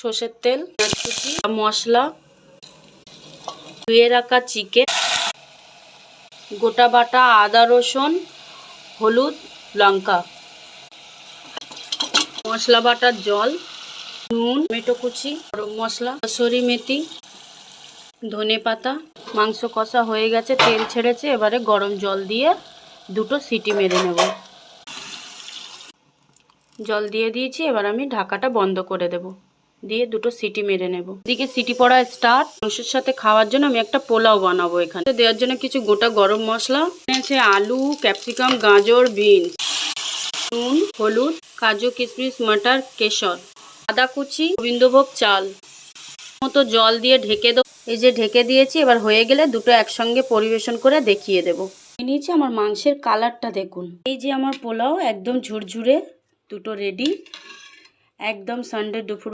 সর্ষের তেল, কুচি, মশলা, ধুয়ে রাখা চিকেন, গোটা বাটা আদা রসুন, হলুদ, লঙ্কা, মশলা বাটার জল, নুন, টমেটো কুচি, গরম মশলা, কসুরি মেথি, ধনে পাতা। মাংস কষা হয়ে গেছে, তেল ছেড়েছে। এবারে গরম জল দিয়ে 2টো সিটি মেরে নেব। জল দিয়ে দিয়েছি, এবার আমি ঢাকাটা বন্ধ করে দেব, দিয়ে 2টো সিটি মেরে নেব। এদিকে সিটি পড়া স্টার্ট। মাংসের সাথে খাওয়ার জন্য আমি একটা পোলাও বানাবো। এখানে দেওয়ার জন্য কিছু গোটা গরম মশলা আছে, আলু, ক্যাপসিকাম, গাজর, বিনস, নুন, হলুদ, কাজু, কিশমিশ, মটর, কেশর, আদা কুচি, গোবিন্দভোগ চাল মতো জল দিয়ে ঢেকে দেবো। এই যে ঢেকে দিয়েছি, এবার হয়ে গেলে 2টো একসঙ্গে পরিবেশন করে দেখিয়ে দেবো। নিয়েছি, আমার মাংসের কালারটা দেখুন। এই যে আমার পোলাও একদম ঝুরঝুরে, 2টো রেডি। একদম সানডে দুপুর